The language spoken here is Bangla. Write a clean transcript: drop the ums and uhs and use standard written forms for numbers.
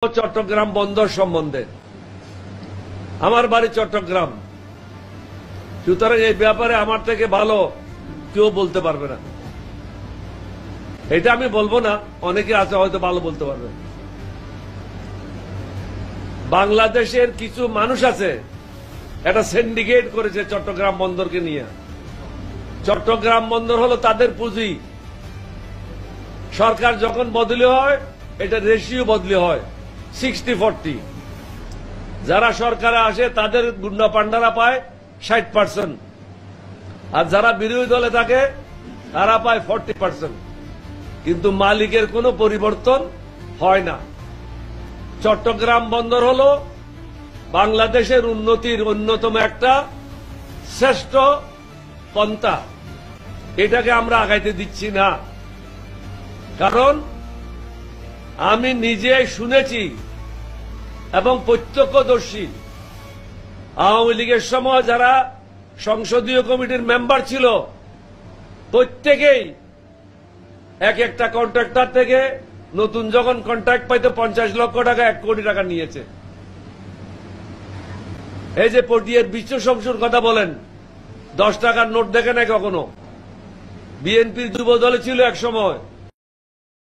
চট্টগ্রাম বন্দর সম্বন্ধে। আমার বাড়ি চট্টগ্রাম, সুতরাং এই ব্যাপারে আমার থেকে ভালো কেউ বলতে পারবে না। এটা আমি বলবো না, অনেকে আছে হয়তো ভালো বলতে পারবে। বাংলাদেশের কিছু মানুষ আছে একটা সিন্ডিকেট করেছে চট্টগ্রাম বন্দরকে নিয়ে। চট্টগ্রাম বন্দর হলো তাদের পুঁজি। সরকার যখন বদলি হয় এটা রেশিও বদলি হয় 60-40। যারা সরকারে আসে তাদের গুন্ডা পান্ডারা পায় 60%, আর যারা বিরোধী দলে থাকে তারা পায় 40%। কিন্তু মালিকের কোনো পরিবর্তন হয় না। চট্টগ্রাম বন্দর হলো বাংলাদেশের উন্নতির অন্যতম একটা শ্রেষ্ঠ পন্থা। এটাকে আমরা আগাইতে দিচ্ছি না, কারণ আমি নিজে শুনেছি এবং প্রত্যক্ষদর্শী। আওয়ামী লীগের সময় যারা সংসদীয় কমিটির মেম্বার ছিল প্রত্যেকেই এক একটা কন্ট্রাক্টর থেকে নতুন যখন কন্ট্রাক্ট পাইতে 50 লক্ষ টাকা 1 কোটি টাকা নিয়েছে। এই যে পটিয়ার বিশ্ব শমসুর কথা বলেন, 10 টাকার নোট দেখে নাই কখনো। বিএনপির যুব দলে ছিল এক সময়,